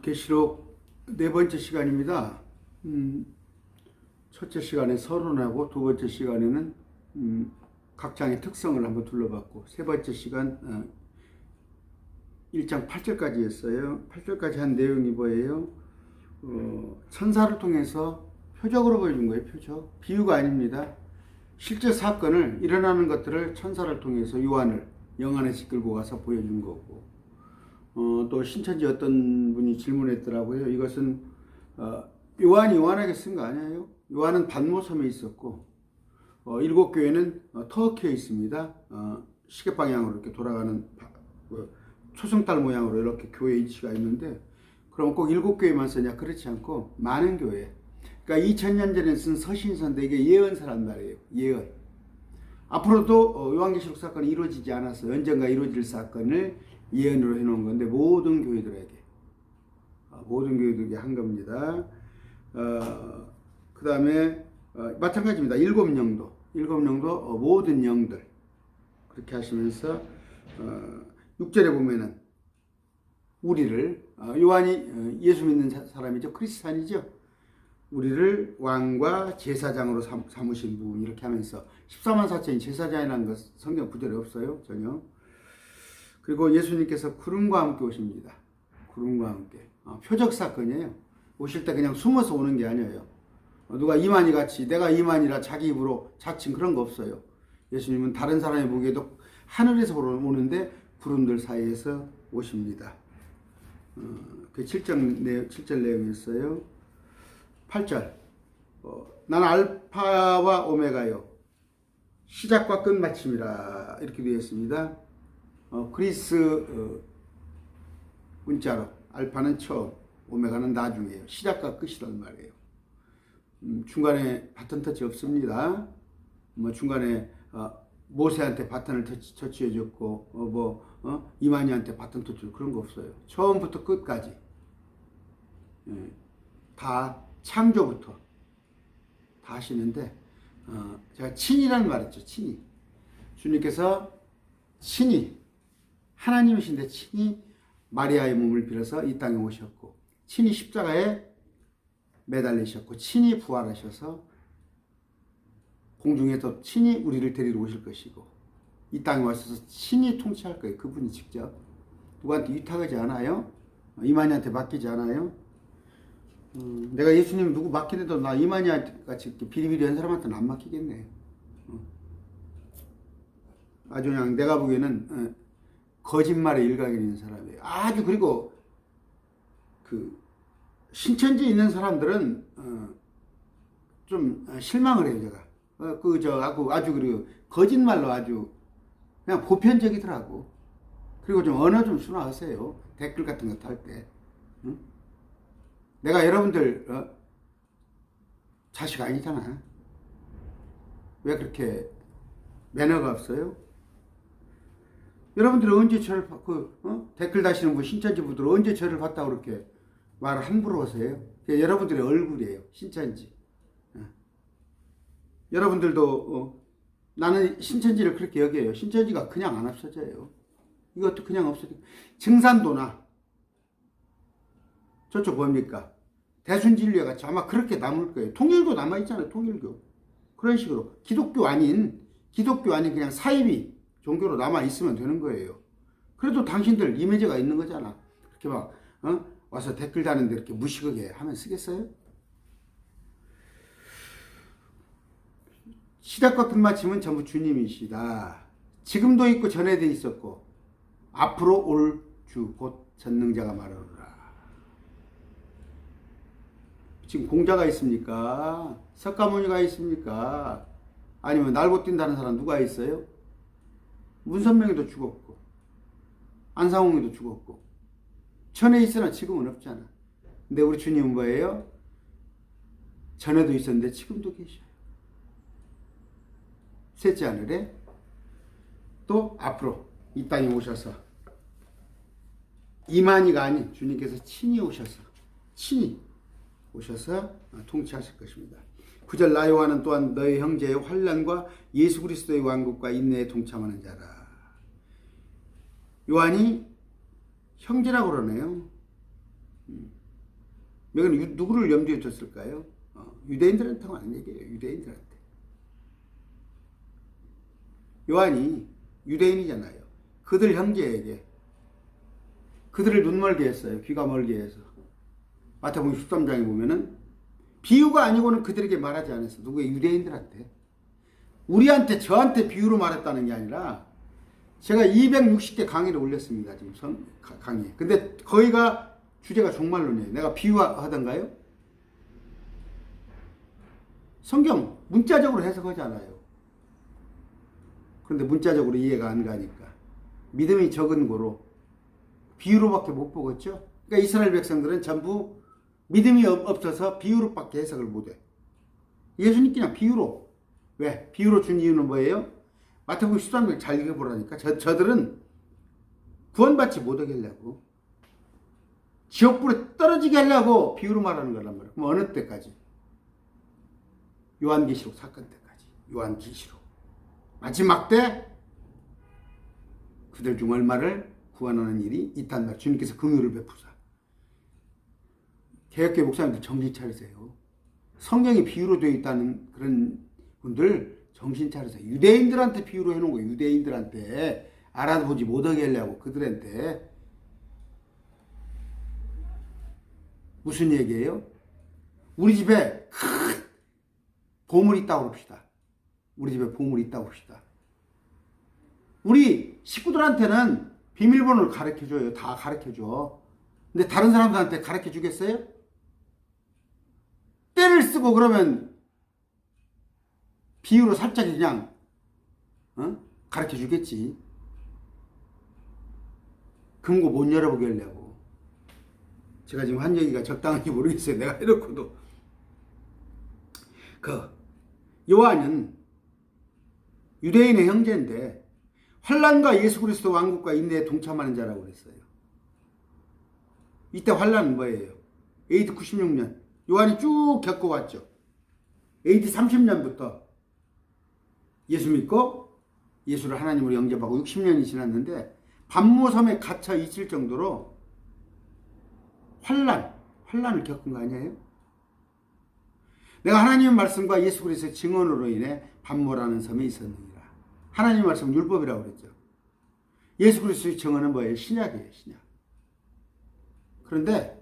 계시록 네 번째 시간입니다. 첫째 시간에 서론하고 두 번째 시간에는 각 장의 특성을 한번 둘러봤고, 세 번째 시간 1장 8절까지 했어요. 8절까지 한 내용이 뭐예요? 천사를 통해서 표적으로 보여준 거예요. 표적. 비유가 아닙니다. 실제 사건을, 일어나는 것들을 천사를 통해서 요한을 영 안에서 끌고 가서 보여준 거고, 또 신천지 어떤 분이 질문했더라고요. 이것은 요한이 요한에게 쓴 거 아니에요? 요한은 반모섬에 있었고, 7교회는 터키에 있습니다. 시계 방향으로 이렇게 돌아가는 초승달 모양으로 이렇게 교회 위치가 있는데, 그럼 꼭 7교회만 쓰냐? 그렇지 않고 많은 교회. 그러니까 2000년 전에 쓴 서신서인데 이게 예언서란 말이에요. 예언. 앞으로도 요한계시록 사건이 이루어지지 않아서 언젠가 이루어질 사건을 예언으로 해놓은 건데, 모든 교회들에게 한 겁니다. 그 다음에 마찬가지입니다. 일곱 영도 모든 영들 그렇게 하시면서 6절에 보면은 우리를, 요한이 예수 믿는 사람이죠. 크리스찬이죠. 우리를 왕과 제사장으로 삼으신 분, 이렇게 하면서 14만 4천이 제사장이라는 것 성경 구절에 없어요. 전혀. 그리고 예수님께서 구름과 함께 오십니다. 구름과 함께. 표적 사건이에요. 오실 때 그냥 숨어서 오는 게 아니에요. 누가 이만희 같이 내가 이만희라 자기 입으로 자칭 그런 거 없어요. 예수님은 다른 사람이 보기에도 하늘에서 오는데 구름들 사이에서 오십니다. 그 7절 내용이었어요. 8절. 나는 알파와 오메가요, 시작과 끝마침이라, 이렇게 되어 있습니다. 그리스 문자로 알파는 처음, 오메가는 나중이에요. 시작과 끝이란 말이에요. 중간에 바톤 터치 없습니다. 중간에 모세한테 바톤을 터치해줬고, 이만희한테 바톤 터치, 그런 거 없어요. 처음부터 끝까지 다 창조부터 다 하시는데, 제가 친이라는 말 했죠. 친이. 주님께서 친히 하나님이신데 친히 마리아의 몸을 빌어서 이 땅에 오셨고, 친히 십자가에 매달리셨고, 친히 부활하셔서 공중에서 친히 우리를 데리러 오실 것이고, 이 땅에 와서 친히 통치할 거예요. 그분이 직접. 누구한테 위탁하지 않아요. 이만희한테 맡기지 않아요. 내가 예수님 누구 맡기는데도 나 이만희한테 같이 비리비리한 사람한테는 안 맡기겠네. 아주 그냥 내가 보기에는 거짓말에 일각이 있는 사람이에요. 아주. 그리고 그 신천지에 있는 사람들은 좀 실망을 해요. 제가 아주 그리고 거짓말로 아주 그냥 보편적이더라고. 그리고 좀 언어 좀 순화하세요. 댓글 같은 거 탈 때. 내가 여러분들 자식 아니잖아. 왜 그렇게 매너가 없어요? 여러분들이 언제 저를 댓글 다시는 분, 신천지 분들 언제 저를 봤다고 그렇게 말을 함부로 하세요? 여러분들의 얼굴이에요. 신천지. 여러분들도 나는 신천지를 그렇게 여겨요. 신천지가 그냥 안 없어져요. 이것도 그냥 없어져요. 증산도나 저쪽 뭡니까? 대순진리와 같이 아마 그렇게 남을 거예요. 통일교 남아있잖아요. 통일교. 그런 식으로 기독교 아닌 그냥 사이비 종교로 남아있으면 되는 거예요. 그래도 당신들 이미지가 있는 거잖아. 그렇게 막 와서 댓글 다는데 이렇게 무식하게 하면 쓰겠어요? 시작과 끝마침은 전부 주님이시다. 지금도 있고 전에도 있었고 앞으로 올 주 곧 전능자가 말하노라. 지금 공자가 있습니까? 석가모니가 있습니까? 아니면 날고 뛴다는 사람 누가 있어요? 문선명이도 죽었고 안상홍이도 죽었고 전에 있으나 지금은 없잖아. 근데 우리 주님은 뭐예요? 전에도 있었는데 지금도 계셔요. 셋째 하늘에 또 앞으로 이 땅에 오셔서, 이만희가 아닌 주님께서 친히 오셔서 통치하실 것입니다. 9절. 나 요한은 또한 너희 형제의 환난과 예수 그리스도의 왕국과 인내에 동참하는 자라. 요한이 형제라고 그러네요. 여기는 누구를 염두에 뒀을까요? 유대인들한테 하는 얘기예요. 유대인들한테. 요한이 유대인이잖아요. 그들 형제에게 그들을 눈멀게 했어요. 귀가 멀게 해서. 마태복음 13장에 보면은 비유가 아니고는 그들에게 말하지 않았어. 누구의 유대인들한테. 우리한테 저한테 비유로 말했다는 게 아니라 제가 260개 강의를 올렸습니다. 지금 강의. 근데 거기가 주제가 종말론이에요. 내가 비유하던가요? 성경 문자적으로 해석하잖아요. 그런데 문자적으로 이해가 안 가니까 믿음이 적은 고로 비유로밖에 못 보겠죠. 그러니까 이스라엘 백성들은 전부 믿음이 없어서 비유로밖에 해석을 못해. 예수님 그냥 비유로. 왜? 비유로 준 이유는 뭐예요? 마태복음 13장 잘 읽어보라니까. 저들은 구원받지 못하게 하려고, 지옥불에 떨어지게 하려고 비유로 말하는 거란 말이에요. 그럼 어느 때까지? 요한계시록 사건 때까지. 요한계시록. 마지막 때 그들 중 얼마를 구원하는 일이 있단 말. 주님께서 긍휼을 베푸사. 개혁교회 목사님들 정신 차리세요. 성경이 비유로 되어 있다는 그런 분들 정신 차리세요. 유대인들한테 비유로 해놓은 거예요. 유대인들한테 알아보지 못하게 하려고 그들한테. 무슨 얘기예요? 우리 집에 큰 보물이 있다고 합시다. 우리 집에 보물이 있다고 합시다. 우리 식구들한테는 비밀번호를 가르쳐줘요. 다 가르쳐줘. 근데 다른 사람들한테 가르쳐주겠어요? 때를 쓰고 그러면 비유로 살짝 그냥 가르쳐주겠지. 금고 못 열어보게 하려고. 제가 지금 한 얘기가 적당한지 모르겠어요. 내가 해놓고도. 요한은 유대인의 형제인데 환난과 예수 그리스도 왕국과 인내에 동참하는 자라고 그랬어요. 이때 환난은 뭐예요? AD 96년 요한이 쭉 겪어왔죠. AD 30년부터 예수 믿고 예수를 하나님으로 영접하고 60년이 지났는데 반모섬에 갇혀 있을 정도로 환난을 겪은 거 아니에요? 내가 하나님의 말씀과 예수 그리스도의 증언으로 인해 반모라는 섬에 있었느니라. 하나님의 말씀은 율법이라고 그랬죠. 예수 그리스도의 증언은 뭐예요? 신약이에요. 신약. 그런데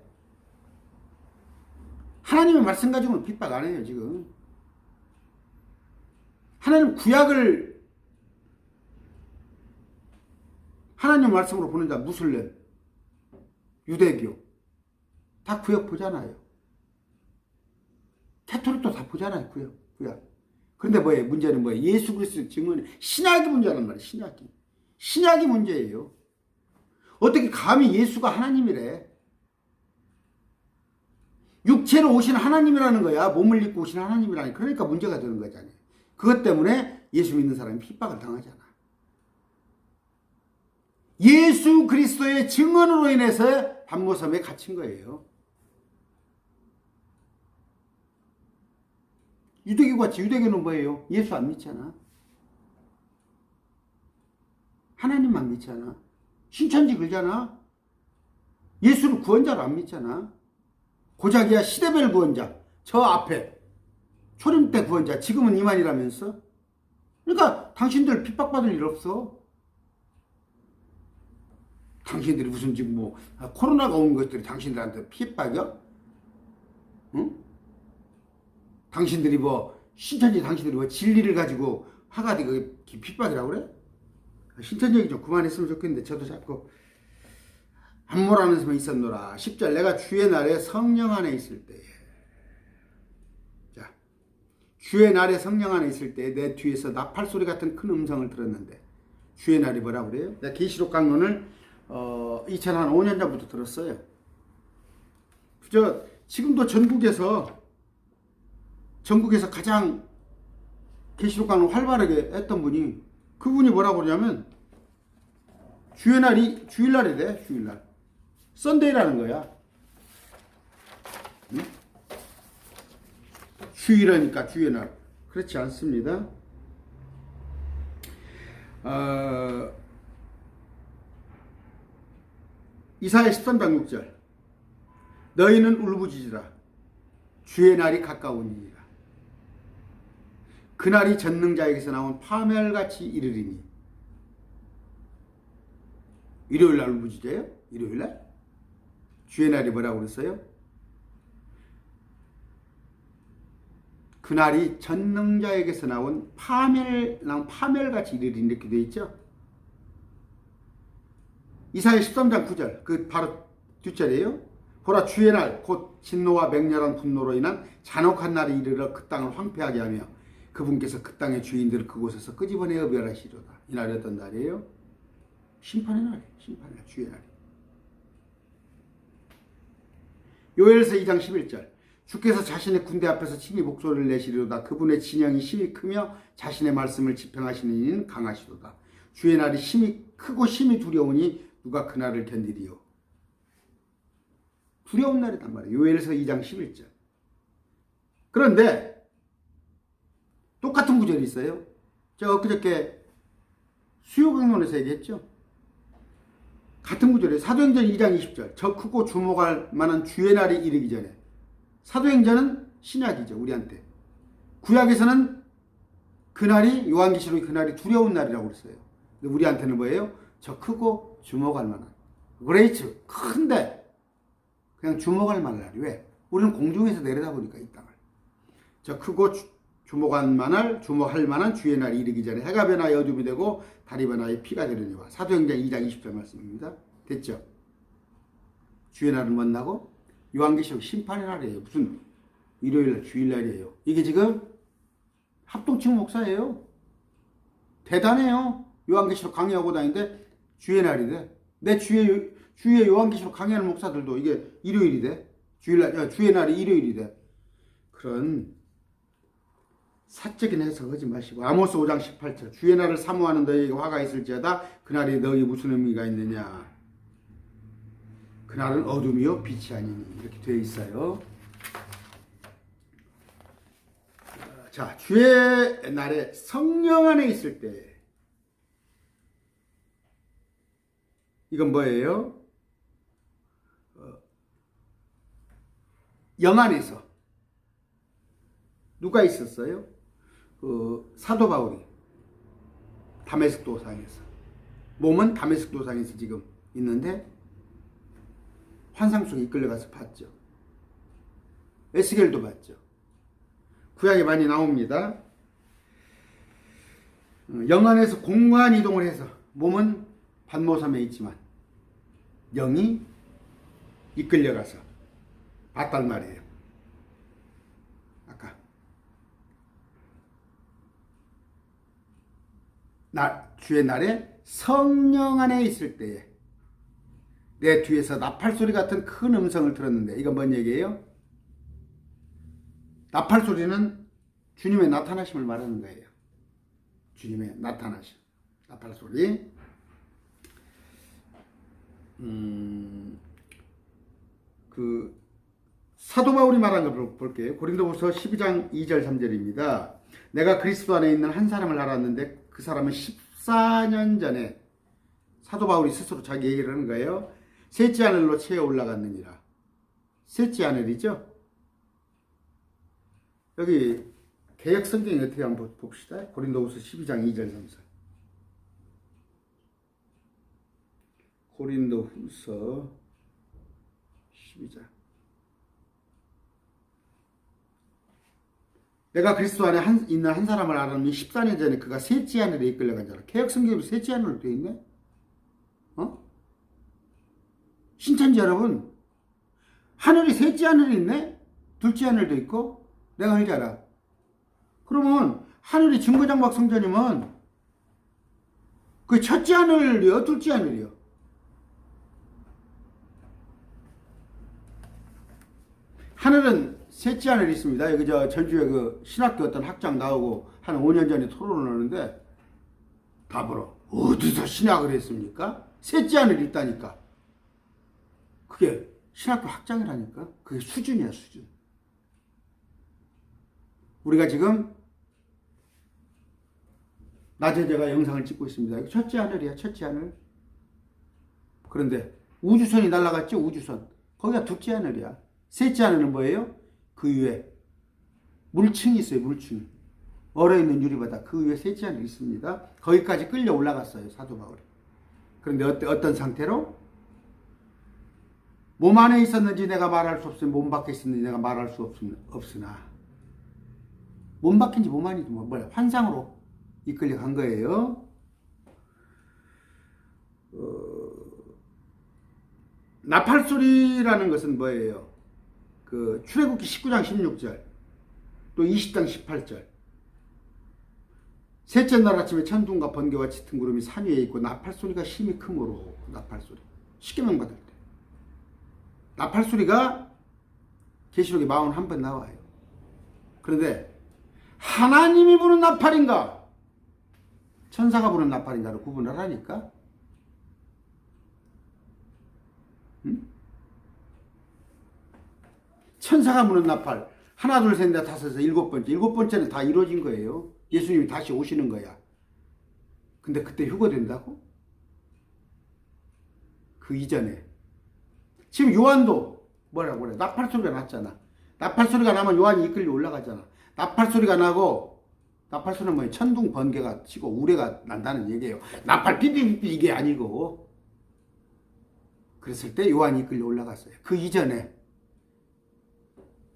하나님의 말씀 가지고는 핍박 안 해요. 지금 하나님 구약을 하나님 말씀으로 보는 자, 무슬림, 유대교 다 구약 보잖아요. 캐토릭도 다 보잖아요. 구약. 그런데 뭐예요? 문제는 뭐예요? 예수 그리스도 증언이 신약이 문제란 말이에요. 신약이 문제예요. 어떻게 감히 예수가 하나님이래? 육체로 오신 하나님이라는 거야. 몸을 입고 오신 하나님이라니. 그러니까 문제가 되는 거잖아요. 그것 때문에 예수 믿는 사람이 핍박을 당하잖아. 예수 그리스도의 증언으로 인해서 반모섬에 갇힌 거예요. 유대교 같이. 유대교는 뭐예요? 예수 안 믿잖아. 하나님만 믿잖아. 신천지 걸잖아. 예수를 구원자로 안 믿잖아. 고작이야 시대별 구원자. 저 앞에 초림 때 구원자. 지금은 이만이라면서. 그러니까 당신들 핍박받을 일 없어. 당신들이 무슨 지금 뭐 코로나가 온 것들이 당신들한테 핍박이야? 응? 당신들이 뭐 신천지 당신들이 뭐 진리를 가지고 하가디 그게 핍박이라고 그래? 신천지 얘기 좀 그만했으면 좋겠는데 저도 자꾸 반모라면서 있었노라. 10절 내가 주의 날에 성령 안에 있을 때에. 자, 주의 날에 성령 안에 있을 때에 내 뒤에서 나팔 소리 같은 큰 음성을 들었는데 주의 날이 뭐라고 그래요? 내가 계시록 강론을 2005년 전부터 들었어요. 지금도 전국에서 가장 계시록 강론 활발하게 했던 분이 그분이 뭐라고 그러냐면 주일날이래. 주일날. 썬데이라는 거야. 응? 주일하니까 주의 날. 그렇지 않습니다. 이사야 13장 6절 너희는 울부짖으라. 주의 날이 가까우니라. 그날이 전능자에게서 나온 파멸같이 이르리니. 일요일날 울부짖어요? 일요일날? 주의 날이 뭐라고 그랬어요? 그날이 전능자에게서 나온 파멸같이 이르리니 이렇게 되어 있죠? 이사야 13장 9절 그 바로 뒷절이에요. 보라 주의 날 곧 진노와 맹렬한 분노로 인한 잔혹한 날이 이르러 그 땅을 황폐하게 하며 그분께서 그 땅의 주인들을 그곳에서 끄집어내어 멸하시리로다. 이 날이 어떤 날이에요? 심판의 날이에요. 심판의 날, 주의 날이에요. 요엘서 2장 11절 주께서 자신의 군대 앞에서 친히 목소리를 내시리로다. 그분의 진영이 심히 크며 자신의 말씀을 집행하시는 이는 강하시로다. 주의 날이 심히 크고 심히 두려우니 누가 그 날을 견디리요. 두려운 날이단 말이에요. 요엘서 2장 11절. 그런데 똑같은 구절이 있어요. 제가 엊그저께 수요강론에서 얘기했죠. 같은 구절이에요. 사도행전 2장 20절. 저 크고 주목할 만한 주의 날이 이르기 전에. 사도행전은 신약이죠. 우리한테. 구약에서는 그날이 요한계시록의 그날이 두려운 날이라고 그랬어요. 근데 우리한테는 뭐예요? 저 크고 주목할 만한. 그레이츠 큰데 그냥 주목할 만한 날이. 왜? 우리는 공중에서 내려다보니까 이 땅을. 저 크고 주목할 만한 주의 날이 이르기 전에 해가 변하여 어둠이 되고 달이 변하여 피가 되려니와. 사도행전 2장 20절 말씀입니다. 됐죠? 주의 날은 뭔다고? 요한계시록 심판의 날이에요. 무슨 일요일날 주일날이에요. 이게 지금 합동측 목사예요. 대단해요. 요한계시록 강의하고 다니는데 주의 날이래. 내 주의 요한계시록 강의하는 목사들도 이게 일요일이 돼. 주의 날이 일요일이 돼. 그런 사적인 해석하지 마시고 아모스 5장 18절 주의 날을 사모하는 너희에게 화가 있을지어다. 그날이 너희 무슨 의미가 있느냐. 그날은 어둠이요 빛이 아니니 이렇게 되어 있어요. 자, 주의 날에 성령 안에 있을 때 이건 뭐예요? 영 안에서 누가 있었어요? 사도 바울이 다메섹 도상에서, 몸은 다메섹 도상에서 지금 있는데 환상 속에 이끌려가서 봤죠. 에스겔도 봤죠. 구약에 많이 나옵니다. 영 안에서 공간 이동을 해서 몸은 반모섬에 있지만 영이 이끌려가서 봤단 말이에요. 아까 주의 날에 성령 안에 있을 때에 내 뒤에서 나팔소리 같은 큰 음성을 들었는데 이건 뭔 얘기예요? 나팔소리는 주님의 나타나심을 말하는 거예요. 주님의 나타나심. 나팔소리. 사도 바울이 말한 걸 볼게요. 고린도후서 12장 2절 3절입니다. 내가 그리스도 안에 있는 한 사람을 알았는데 그 사람은 14년 전에 사도 바울이 스스로 자기 얘기를 하는 거예요. 셋째 하늘로 채어 올라갔느니라. 셋째 하늘이죠. 여기 개역 성경이 어떻게 한번 봅시다. 고린도후서 12장 2절 3절. 고린도후서 12장. 내가 그리스도 안에 있는 한 사람을 알았으니 14년 전에 그가 셋째 하늘에 이끌려간 자라. 개역 성경에 셋째 하늘로 되어 있네. 신천지 여러분, 하늘이 셋째 하늘이 있네. 둘째 하늘도 있고 내가 알지 알아. 그러면 하늘이 증거장막 성전이면 그 첫째 하늘이요, 둘째 하늘이요? 하늘은 셋째 하늘이 있습니다. 여기 전주에 그 신학교 어떤 학장 나오고 한 5년 전에 토론을 하는데 답으로 어디서 신학을 했습니까? 셋째 하늘이 있다니까. 그게 신학교 학장이라니까. 그게 수준이야, 수준. 우리가 지금 낮에 제가 영상을 찍고 있습니다. 첫째 하늘이야, 첫째 하늘. 그런데 우주선이 날아갔죠, 우주선. 거기가 둘째 하늘이야. 셋째 하늘은 뭐예요? 그 위에 물층이 있어요. 물층. 얼어있는 유리바다 그 위에 셋째 하늘이 있습니다. 거기까지 끌려 올라갔어요. 사도 바울이. 그런데 어떤 상태로? 몸 안에 있었는지 내가 말할 수 없으니 몸 밖에 있었는지 내가 말할 수 없으나 몸 밖인지 몸 안인지 뭐야 환상으로 이끌려 간 거예요. 나팔소리라는 것은 뭐예요? 그 출애굽기 19장 16절 또 20장 18절 셋째 날 아침에 천둥과 번개와 짙은 구름이 산 위에 있고 나팔소리가 심히 크므로 나팔소리 십계명 받을 때 나팔소리가 계시록에 41번 나와요. 그런데 하나님이 부는 나팔인가 천사가 부는 나팔인가를 구분을 하니까 천사가 부는 나팔 하나 둘 셋 넷 다섯에서 일곱 번째는 다 이루어진 거예요. 예수님이 다시 오시는 거야. 근데 그때 휴거된다고? 그 이전에 지금 요한도 뭐라고 그래? 나팔 소리가 났잖아. 나팔 소리가 나면 요한이 이끌려 올라가잖아. 나팔 소리가 나고 나팔 소리는 뭐예요? 천둥 번개가 치고 우레가 난다는 얘기예요. 나팔 삐삐삐삐 이게 아니고 그랬을 때 요한이 이끌려 올라갔어요. 그 이전에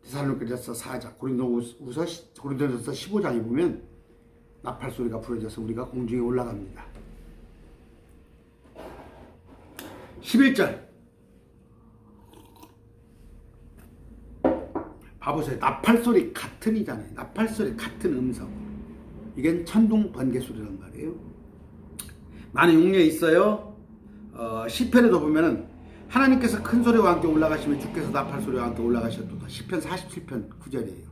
데살로니가서 4장 고린도전서 15장에 보면 나팔 소리가 부러져서 우리가 공중에 올라갑니다. 11절 봐보세요. 나팔 소리 같은 이잖아요. 나팔 소리 같은 음성. 이게 천둥 번개 소리란 말이에요. 나는 용례에 있어요. 시편에도 보면은 하나님께서 큰 소리와 함께 올라가시면 주께서 나팔 소리와 함께 올라가셨도다. 시편 47편 9절이에요.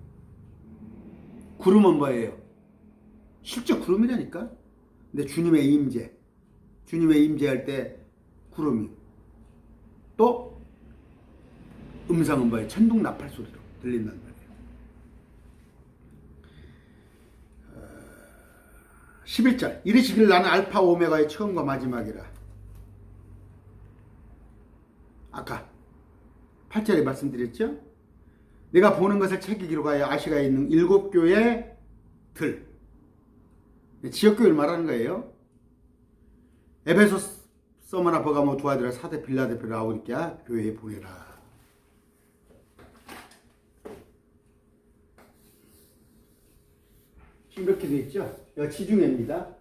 구름은 뭐예요? 실제 구름이라니까. 근데 주님의 임재할 때 구름이 또 음성은 뭐예요? 천둥 나팔 소리로 들린단 말이에요. 11절 이르시길 나는 알파 오메가의 처음과 마지막이라. 아까 8절에 말씀드렸죠? 내가 보는 것을 책에 기록하여 아시아에 있는 7교회 들 지역교회를 말하는 거예요. 에베소, 서머나, 버가모, 두아디라, 사데, 빌라델피아, 라오디게아 교회에 보내라. 지금 이렇게 되어 있죠? 여기가 지중해입니다.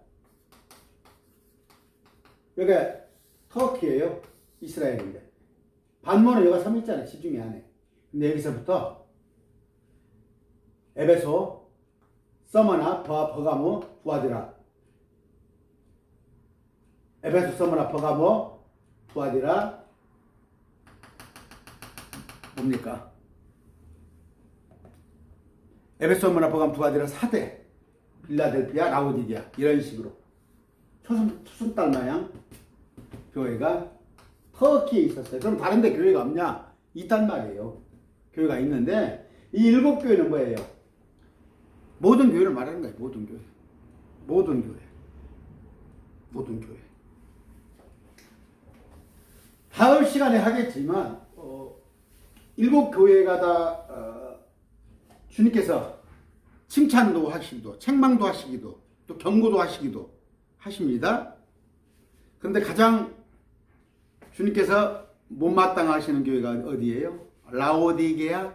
여기가 터키예요. 이스라엘인데. 반모는 여기가 섬 있잖아요. 지중해 안에. 근데 여기서부터 에베소, 서머나, 버가모, 두아디라. 에베소, 서머나, 버가모, 두아디라. 뭡니까? 에베소, 서머나, 버가모, 두아디라, 사데, 빌라델피아, 라오디게아. 이런 식으로. 초승달 마냥 교회가 터키에 있었어요. 그럼 다른 데 교회가 없냐? 있단 말이에요. 교회가 있는데 이 7교회는 뭐예요? 모든 교회를 말하는 거예요. 모든 교회. 다음 시간에 하겠지만 7교회가 다 주님께서 칭찬도 하시기도 책망도 하시기도 또 경고도 하시기도 하십니다. 그런데 가장 주님께서 못마땅하시는 교회가 어디예요? 라오디게아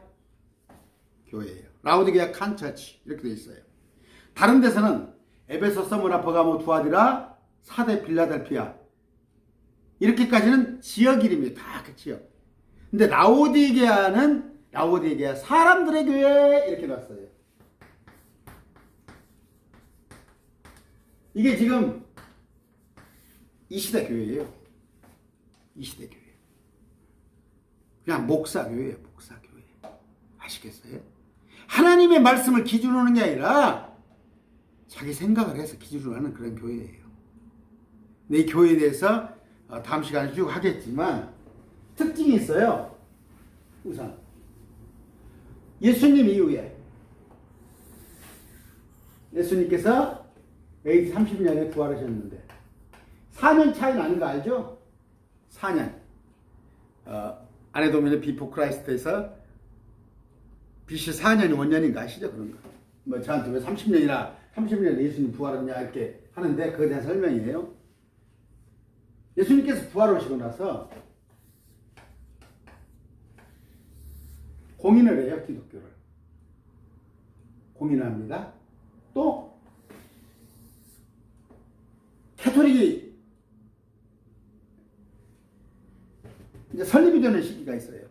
교회예요. 라오디게아 칸처치 이렇게 되어 있어요. 다른 데서는 에베소, 서머나, 버가모, 두아디라, 사데, 빌라델피아 이렇게까지는 지역 이름이에요. 다 그 지역. 근데 라오디게아는 라오디게아 사람들의 교회 이렇게 놨어요. 이게 지금 이 시대 교회예요. 이 시대 교회. 그냥 목사교회예요. 목사교회. 아시겠어요? 하나님의 말씀을 기준으로 하는 게 아니라 자기 생각을 해서 기준으로 하는 그런 교회예요. 근데 이 교회에 대해서 다음 시간에 쭉 하겠지만 특징이 있어요. 우선 예수님 이후에 예수님께서 AD 30년에 부활하셨는데 4년 차이 나는 거 알죠? 4년. 아네도미는 비포 크라이스트에서 BC 4년이 원년인가 아시죠? 그런 거. 뭐 저한테 왜 30년 예수님 부활했냐 이렇게 하는데 그거에 대한 설명이에요. 예수님께서 부활하시고 나서 공인을 해요. 기독교를. 공인을 합니다. 또 캐토릭이 이제 설립이 되는 시기가 있어요.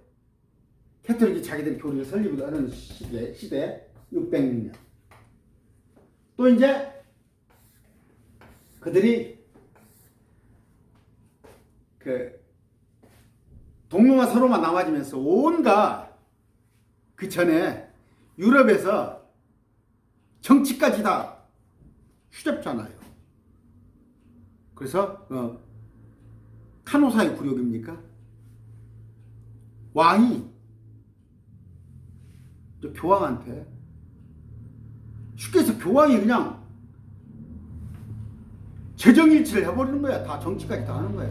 캐토릭이 자기들이 교리를 설립하는 시대 606년. 또 이제 그들이 그 동로마 서로만 남아지면서 온갖 그 전에 유럽에서 정치까지 다 휘잡잖아요. 그래서 카노사의 굴욕입니까? 왕이 교황한테 쉽게 해서 교황이 그냥 재정일치를 해버리는 거야. 다 정치까지 다 하는 거야.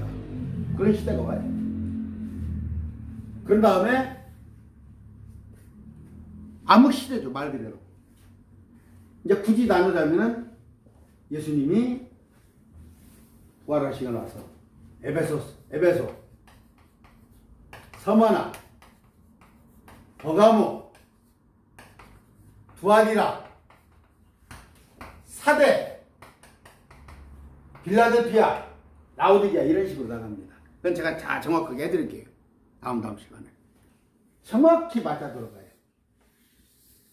그런 시대가 와요. 그런 다음에 암흑시대죠. 말 그대로. 이제 굳이 나누자면은 예수님이 부활하시고 나서 에베소, 서머나, 버가모, 두아디라, 사대, 빌라델피아, 라오디게아 이런 식으로 나갑니다. 그건 제가 다 정확하게 해드릴게요. 다음 시간에. 정확히 맞아 들어가요.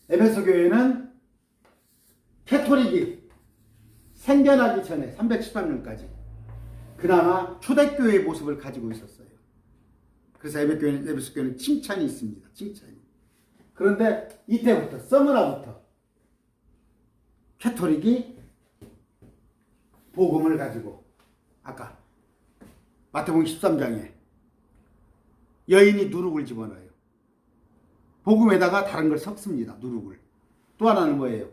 에베소 교회는 캐토릭이 생겨나기 전에 313년까지 그나마 초대교회의 모습을 가지고 있었어요. 그래서 에베소 교회는 칭찬이 있습니다. 칭찬이. 그런데 이때부터 서머나부터 캐토릭이 복음을 가지고 아까 마태복음 13장에 여인이 누룩을 집어넣어요. 복음에다가 다른 걸 섞습니다. 누룩을. 또 하나는 뭐예요?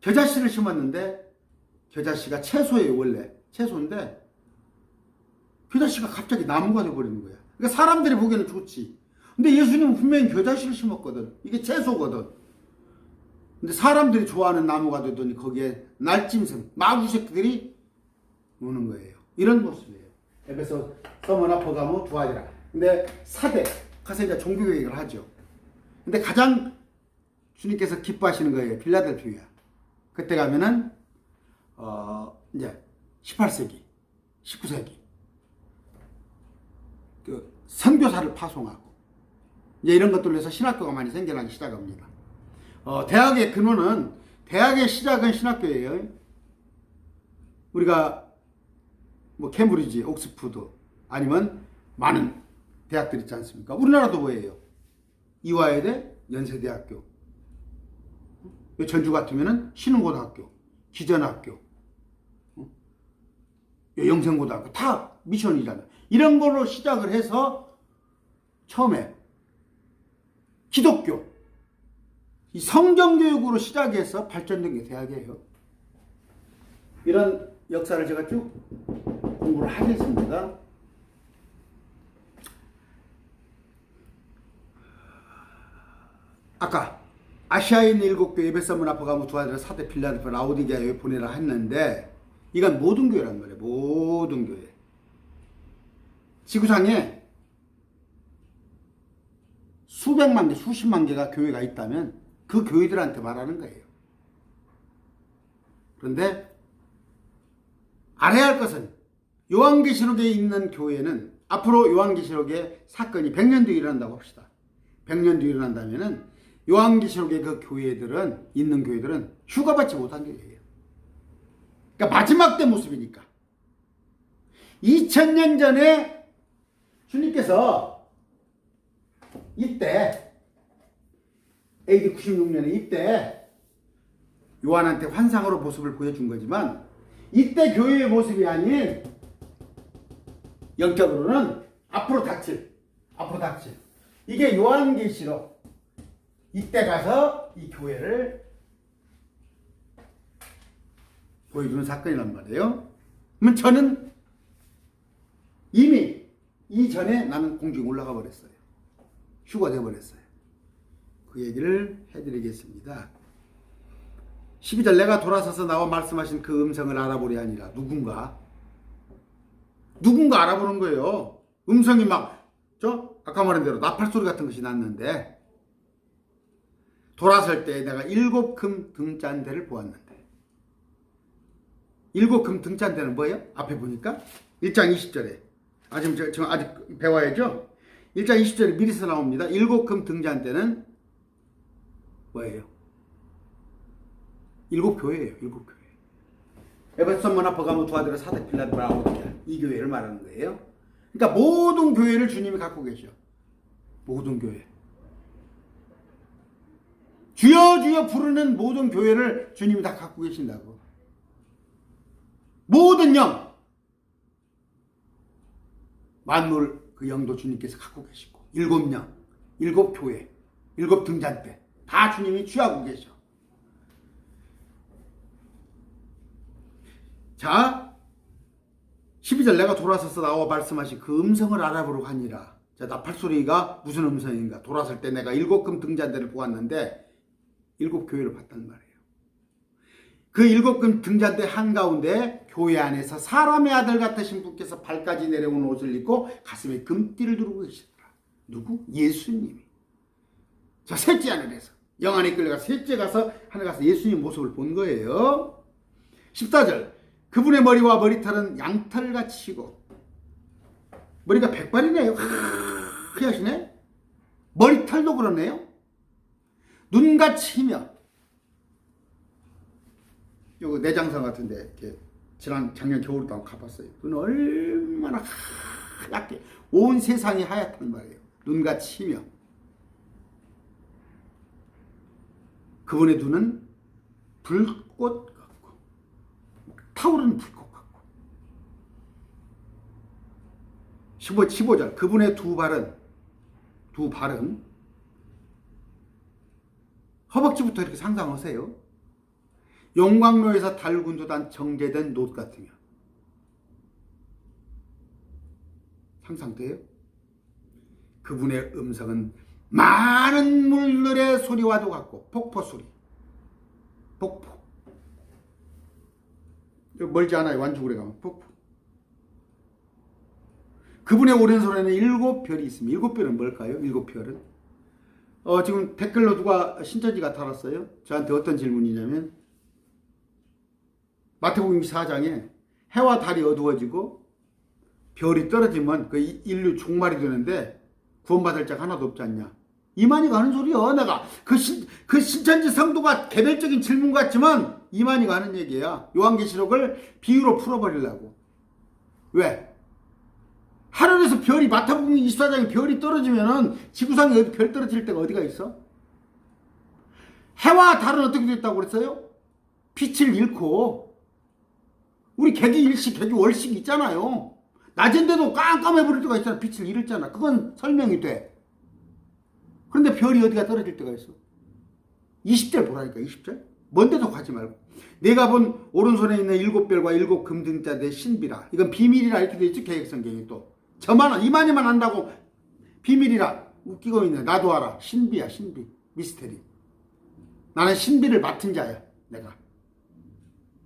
겨자씨를 심었는데 겨자씨가 채소예요. 원래 채소인데 겨자씨가 갑자기 나무가 되어버리는 거야. 그러니까 사람들이 보기에는 좋지. 근데 예수님은 분명히 겨자씨를 심었거든. 이게 채소거든. 근데 사람들이 좋아하는 나무가 되더니 거기에 날짐승, 마구새끼들이 노는 거예요. 이런 모습이에요. 에베소, 서머나, 버가모, 두아디라. 근데 사대, 가서 이제 종교 얘기를 하죠. 근데 가장 주님께서 기뻐하시는 거예요. 빌라델피아. 그때 가면은 이제 18세기, 19세기 그 선교사를 파송하고 이제 이런 것들로 해서 신학교가 많이 생겨나기 시작합니다. 대학의 근원은 대학의 시작은 신학교예요. 우리가 뭐 캠브리지, 옥스퍼드 아니면 많은 대학들 있지 않습니까? 우리나라도 뭐예요? 이화여대, 연세대학교, 전주 같으면은 신흥고등학교, 기전학교, 영생고등학교 다 미션이잖아요. 이런 걸로 시작을 해서 처음에 기독교 이 성경교육으로 시작해서 발전된 게 대학이에요. 이런 역사를 제가 쭉 공부를 하겠습니다. 아까 아시아에 있는 7교회 에베소, 서머나, 버가모, 두아디라, 사대, 빌라델피아, 라오디게아에 보내라 했는데 이건 모든 교회란 말이에요. 모든 교회. 지구상에 수백만 개, 수십만 개가 교회가 있다면 그 교회들한테 말하는 거예요. 그런데 알아야 할 것은 요한계시록에 있는 교회는 앞으로 요한계시록의 사건이 100년 뒤에 일어난다고 합시다. 100년 뒤에 일어난다면은 요한계시록의 그 교회들은 있는 교회들은 휴가받지 못한 교회예요. 그러니까 마지막 때 모습이니까. 2000년 전에 주님께서 이때 AD 96년에 이때 요한한테 환상으로 모습을 보여준 거지만 이때 교회의 모습이 아닌 영적으로는 앞으로 닥칠 이게 요한계시록 이때 가서 이 교회를 보여주는 사건이란 말이에요. 그러면 저는 이미 이전에 나는 공중에 올라가 버렸어요. 휴가 돼 버렸어요. 그 얘기를 해드리겠습니다. 12절 내가 돌아서서 나와 말씀하신 그 음성을 알아보려 하니라. 누군가 알아보는 거예요. 음성이 아까 말한 대로 나팔 소리 같은 것이 났는데 돌아설 때 내가 7금 등잔대를 보았는데 7금 등잔대는 뭐예요? 앞에 보니까 1장 20절에 지금 아직 배워야죠. 1장 20절에 미리서 나옵니다. 7금 등잔대는 뭐예요? 7교회예요. 7교회. 에베소 모나 버가모 두아데라 사대 필라델 라오디게아 이 교회를 말하는 거예요. 그러니까 모든 교회를 주님이 갖고 계셔. 모든 교회. 주여 주여 부르는 모든 교회를 주님이 다 갖고 계신다고. 모든 영, 만물 그 영도 주님께서 갖고 계시고 7영, 7교회, 7등잔대 다 주님이 취하고 계셔. 자, 12절 내가 돌아서서 나와 말씀하신 그 음성을 알아보러 가니라. 자, 나팔소리가 무슨 음성인가? 돌아설 때 내가 7금 등잔대를 보았는데 7교회를 봤단 말이에요. 그 7금 등잔대 한가운데 교회 안에서 사람의 아들 같으신 분께서 발까지 내려온 옷을 입고 가슴에 금띠를 두르고 계시더라. 누구? 예수님이. 자, 셋째 하늘에서 영 안에 끌려가서 셋째 가서 하늘 가서 예수님 모습을 본 거예요. 14절 그분의 머리와 머리털은 양털같이고 머리가 백발이네요. 하얗시네. 머리털도 그렇네요. 눈같이며 요거 내장산 같은데 이렇게 작년 겨울도 한번 가봤어요. 눈 얼마나 하얗게 온 세상이 하얗단 말이에요. 눈같이며 그분의 눈은 불꽃 같고 타오르는 불꽃 같고 15절 그분의 두 발은 허벅지부터 이렇게 상상하세요. 용광로에서 달군 듯한 정제된 놋 같으며 상상돼요? 그분의 음성은 많은 물들의 소리와도 같고 폭포 소리 폭포 멀지 않아요. 완주굴에 가면 폭포 그분의 오른손에는 7별이 있습니다. 7별은 뭘까요? 7별은 지금 댓글로 누가 신천지가 달았어요. 저한테 어떤 질문이냐면 마태복음 4장에 해와 달이 어두워지고 별이 떨어지면 그 인류 종말이 되는데 구원받을 자가 하나도 없지 않냐. 이만희가 하는 소리야. 내가 그 신천지 성도가 개별적인 질문 같지만 이만희가 하는 얘기야. 요한계시록을 비유로 풀어버리려고. 왜? 하늘에서 별이 마태복음 24장에 별이 떨어지면은 지구상에 별 떨어질 데가 어디가 있어? 해와 달은 어떻게 됐다고 그랬어요? 빛을 잃고 우리 개기일식, 개기월식 있잖아요. 낮인데도 깜깜해 버릴 때가 있잖아. 빛을 잃었잖아. 그건 설명이 돼. 그런데 별이 어디가 떨어질 때가 있어? 20절 보라니까. 20절. 먼데도 가지 말고 내가 본 오른손에 있는 7별과 7금등잔대의 신비라. 이건 비밀이라 이렇게 돼 있지. 개혁성경이 또 저만 이만희만 안다고 비밀이라 웃기고 있네. 나도 알아. 신비야. 신비. 미스테리. 나는 신비를 맡은 자야. 내가.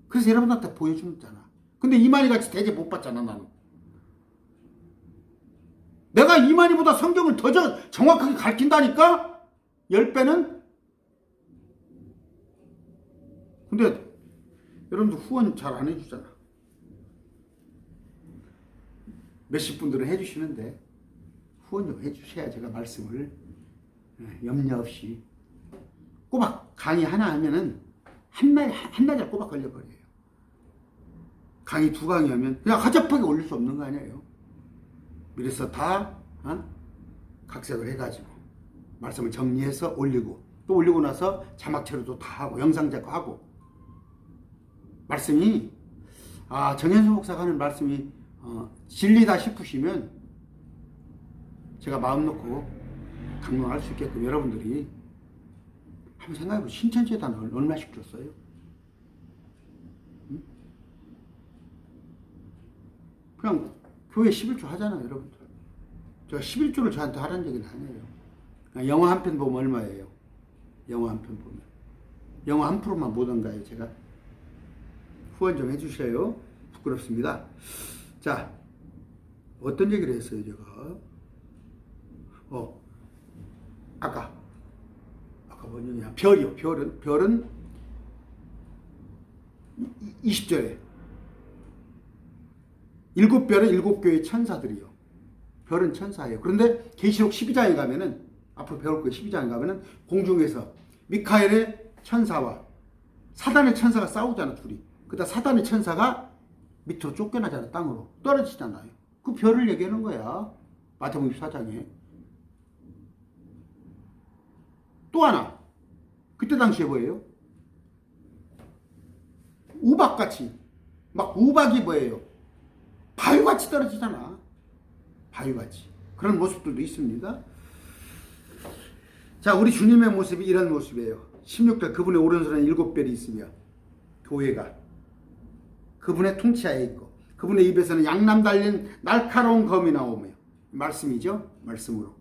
그래서 여러분한테 보여주잖아. 근데 이만희같이 대접 못 받잖아. 나는. 내가 이만희보다 성경을 더 정확하게 가르친다니까? 10배는? 근데 여러분들 후원 잘 안 해주잖아. 몇십 분들은 해주시는데 후원 좀 해주셔야 제가 말씀을 염려 없이 꼬박 강의 하나 하면은 한나절 꼬박 걸려버려요. 강의 2강의 하면 그냥 하잡하게 올릴 수 없는 거 아니에요. 그래서 다 각색을 해가지고 말씀을 정리해서 올리고 또 올리고 나서 자막 처리도 다 하고 영상 작업하고 말씀이 정현수 목사가 하는 말씀이 진리다 싶으시면 제가 마음 놓고 강론할 수 있게끔 여러분들이 한번 생각해보세요. 신천지에다 얼마씩 줬어요? 응? 그냥 교회 11조 하잖아요, 여러분들. 제가 11조를 저한테 하라는 얘기는 아니에요. 영화 한 편 보면 얼마예요? 영화 한 편 보면. 영화 한 프로만 보던가요, 제가. 후원 좀 해주셔요. 부끄럽습니다. 자, 어떤 얘기를 했어요, 제가? 아까 뭐냐, 별이요. 별은 20절에 7별은 7교의 천사들이요. 별은 천사예요. 그런데 계시록 12장에 가면은, 앞으로 배울 거예요. 12장에 가면은 공중에서 미카엘의 천사와 사단의 천사가 싸우잖아, 둘이. 그러다 사단의 천사가 밑으로 쫓겨나잖아, 땅으로. 떨어지잖아요. 그 별을 얘기하는 거야. 마태복음 24장에. 또 하나. 그때 당시에 뭐예요? 우박같이. 막 우박이 뭐예요? 바위같이 떨어지잖아. 바위같이. 그런 모습들도 있습니다. 자, 우리 주님의 모습이 이런 모습이에요. 16절, 그분의 오른손에 7별이 있으며 교회가 그분의 통치하에 있고 그분의 입에서는 양람 달린 날카로운 검이 나오며, 말씀이죠. 말씀으로.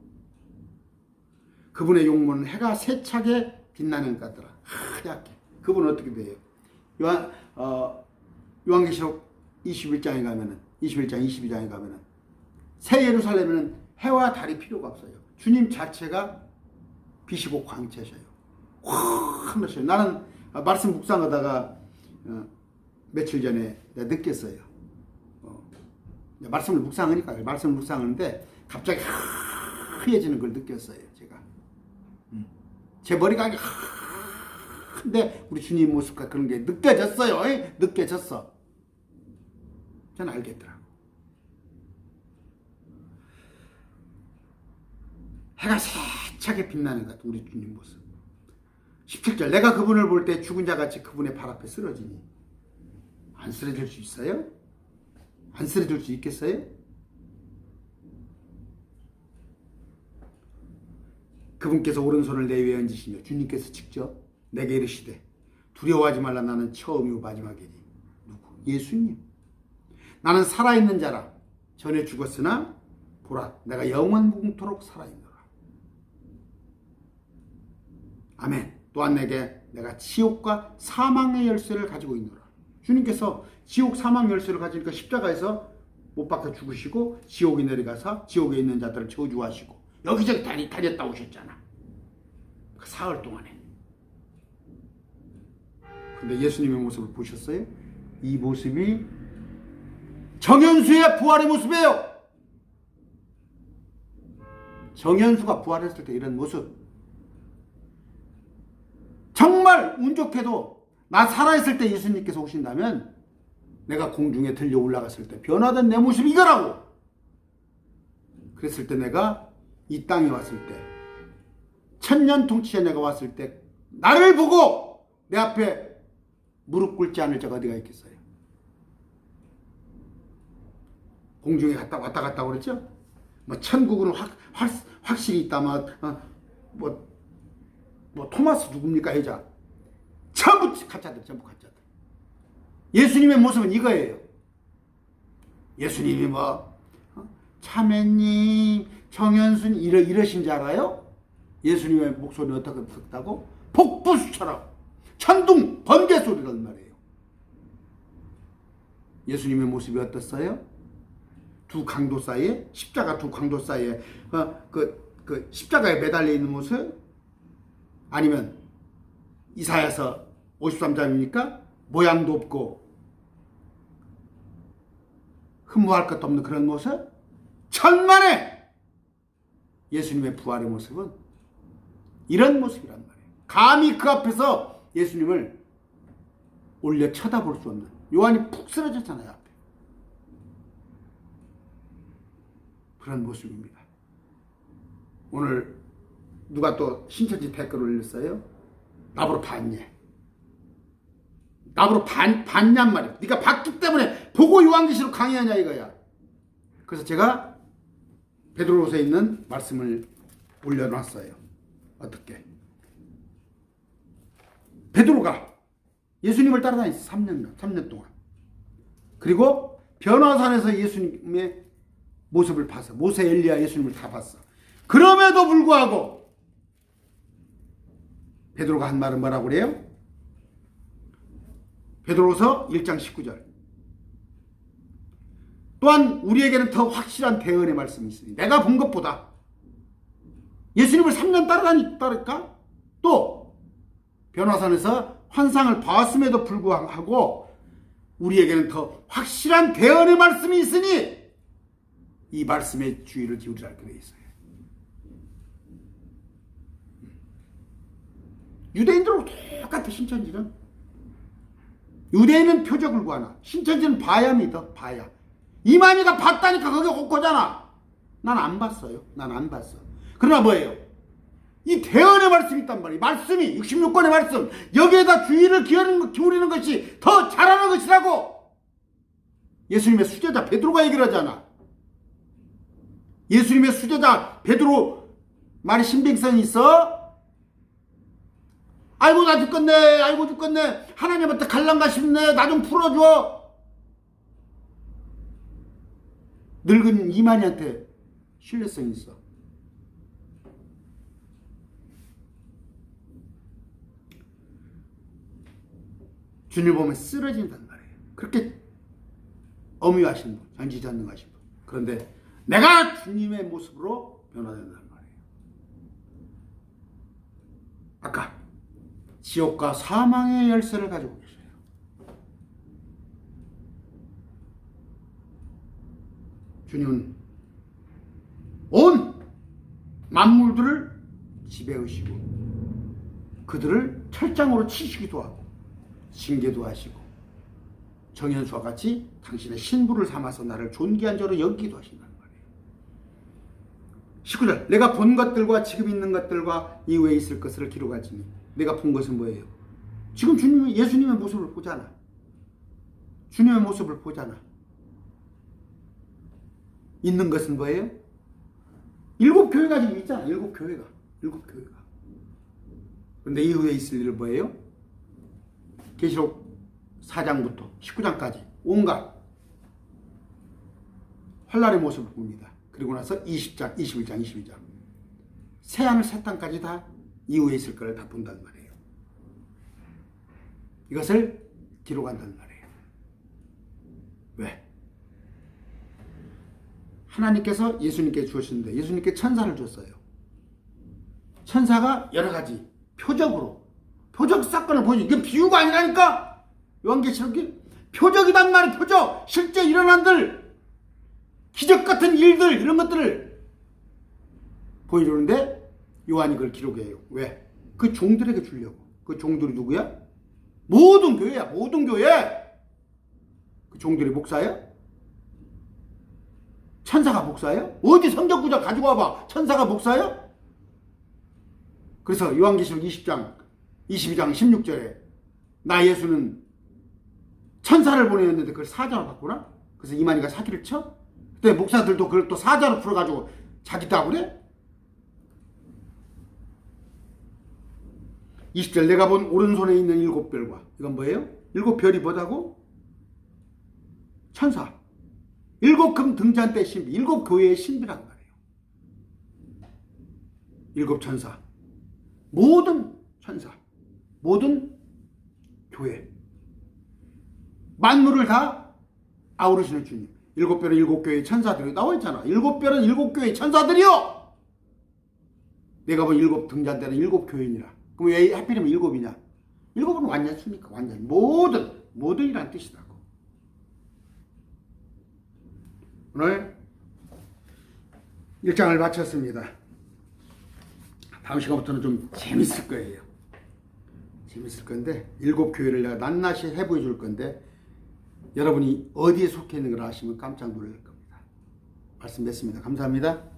그분의 용모는 해가 세차게 빛나는 것 같더라. 하얗게. 그분은 어떻게 돼요? 요한계시록 21장에 가면은, 21장 22장에 가면은 새 예루살렘에는 해와 달이 필요가 없어요. 주님 자체가 빛이고 광채셔요. 하늘셔요. 나는 말씀 묵상하다가 며칠 전에 내가 느꼈어요. 말씀을 묵상하니까, 말씀을 묵상하는데 갑자기 하얘지는 걸 느꼈어요, 제가. 제 머리가 근데 우리 주님 모습과 그런 게 느껴졌어요. 느껴졌어. 저는 알겠더라고. 해가 세차게 빛나는 것 같아, 우리 주님 모습. 17절, 내가 그분을 볼 때 죽은 자같이 그분의 발 앞에 쓰러지니. 안 쓰러질 수 있어요? 안 쓰러질 수 있겠어요? 그분께서 오른손을 내 위에 얹으시며 주님께서 직접 내게 이르시되 두려워하지 말라, 나는 처음이고 마지막이니. 누구? 예수님. 나는 살아있는 자라. 전에 죽었으나 보라, 내가 영원무궁토록 살아있노라. 아멘. 또한 내가 지옥과 사망의 열쇠를 가지고 있노라. 주님께서 지옥 사망 열쇠를 가지니까 십자가에서 못 박혀 죽으시고 지옥에 내려가서 지옥에 있는 자들을 저주하시고 여기저기 다녔다 오셨잖아. 그 사흘 동안에. 근데 예수님의 모습을 보셨어요? 이 모습이 정현수의 부활의 모습이에요. 정현수가 부활했을 때 이런 모습. 정말 운 좋게도 나 살아있을 때 예수님께서 오신다면 내가 공중에 들려 올라갔을 때 변화된 내 모습이 이거라고. 그랬을 때 내가 이 땅에 왔을 때, 천년 통치에 내가 왔을 때 나를 보고 내 앞에 무릎 꿇지 않을 자가 어디가 있겠어요? 공중에 왔다 갔다 그랬죠? 뭐 천국은 확실히 있다. 뭐 토마스 누굽니까, 여자? 전부 가짜들. 예수님의 모습은 이거예요. 예수님이 참회님, 정현순 이러신 줄 알아요? 예수님의 목소리는 어떻게 듣다고? 폭부수처럼 천둥 번개 소리란 말이에요. 예수님의 모습이 어땠어요? 두 강도 사이에, 십자가 두 강도 사이에 그 십자가에 매달려 있는 모습? 아니면 이사야서 53장입니까? 모양도 없고 흠모할 것도 없는 그런 모습? 천만에 예수님의 부활의 모습은 이런 모습이란 말이에요. 감히 그 앞에서 예수님을 올려 쳐다볼 수 없는, 요한이 푹 쓰러졌잖아요, 앞에. 그런 모습입니다. 오늘 누가 또 신천지 댓글 올렸어요? 나보러 봤냐? 나보러 봤냔 말이야. 네가 봤기 때문에 보고 요한계시록 강의하냐 이거야. 그래서 제가 베드로후서에 있는 말씀을 올려놨어요. 어떻게? 베드로가 예수님을 따라다녔어. 3년 동안. 그리고 변화산에서 예수님의 모습을 봤어. 모세, 엘리야, 예수님을 다 봤어. 그럼에도 불구하고 베드로가 한 말은 뭐라고 그래요? 베드로서 1장 19절. 또한 우리에게는 더 확실한 대언의 말씀이 있으니 내가 본 것보다 예수님을 3년 따르니까 또 변화산에서 환상을 봤음에도 불구하고 우리에게는 더 확실한 대언의 말씀이 있으니 이 말씀에 주의를 기울이라 그래 있어요. 유대인들하고 똑같아. 신천지는 유대인은 표적을 구하나 신천지는 봐야 믿어. 봐야. 이만희가 봤다니까 그게 옥고잖아. 난 안 봤어요. 난 안 봤어. 그러나 뭐예요? 이 대언의 말씀이 있단 말이에요. 말씀이 66권의 말씀 여기에다 주의를 기울이는 것이 더 잘하는 것이라고 예수님의 수제자 베드로가 얘기를 하잖아. 예수님의 수제자 베드로 말이 신빙성이 있어? 아이고 나 죽겠네. 아이고 죽겠네. 하나님한테 갈란가 싶네. 나 좀 풀어줘. 늙은 이만희한테 신뢰성이 있어. 주님 보면 쓰러진단 말이에요. 그렇게 엄유하신 분, 전지전능하신 분. 그런데 내가 주님의 모습으로 변화된단 말이에요. 아까 지옥과 사망의 열쇠를 가지고 계셔요. 주님은 온 만물들을 지배하시고 그들을 철장으로 치시기도 하고 징계도 하시고 정현수와 같이 당신의 신부를 삼아서 나를 존귀한 자로 여기기도 하신다는 말이에요. 19절 내가 본 것들과 지금 있는 것들과 이후에 있을 것을 기록하지니 내가 본 것은 뭐예요? 지금 예수님의 모습을 보잖아. 주님의 모습을 보잖아. 있는 것은 뭐예요? 7교회가 지금 있잖아. 7교회가. 그런데 이후에 있을 일은 뭐예요? 계시록 4장부터 19장까지 온갖 환란의 모습을 봅니다. 그리고 나서 20장, 21장, 22장 새하늘 새 땅까지 다 이후에 있을 거를 다 본단 말이에요. 이것을 기록한단 말이에요. 왜? 하나님께서 예수님께 주셨는데 예수님께 천사를 줬어요. 천사가 여러 가지 표적 사건을 보여줘. 이게 비유가 아니라니까. 요한계시록이 표적이단 말이에요. 표적. 실제 일어난 기적 같은 일들 이런 것들을 보여주는데 요한이 그걸 기록해요. 왜? 그 종들에게 주려고. 그 종들이 누구야? 모든 교회야. 모든 교회. 그 종들이 목사야? 천사가 목사예요? 어디 성경 구절 가지고 와봐. 천사가 목사예요? 그래서 요한계시록 20장 22장 16절에 나 예수는 천사를 보내었는데 그걸 사자로 바꾸나? 그래서 이만희가 사기를 쳐? 그때 목사들도 그걸 또 사자로 풀어가지고 자기도 하고 그래? 20절 내가 본 오른손에 있는 7별과 이건 뭐예요? 7별이 뭐다고? 천사. 7금 등잔대 신비, 7교회의 신비란 말이에요. 7천사. 모든 천사, 모든 교회. 만물을 다 아우르시는 주님. 7별은 7교회의 천사들이 나와 있잖아. 7별은 7교회의 천사들이요! 내가 본 7 등잔대는 7교회니라. 그럼 왜 하필이면 7이냐? 7은 완전수니까, 완전. 모든이란 뜻이다고. 오늘 1장을 마쳤습니다. 다음 시간부터는 좀 재밌을 거예요. 재밌을 건데 7교회를 내가 낱낱이 해보여 줄 건데 여러분이 어디에 속해 있는 걸 아시면 깜짝 놀랄 겁니다. 말씀 맺습니다. 감사합니다.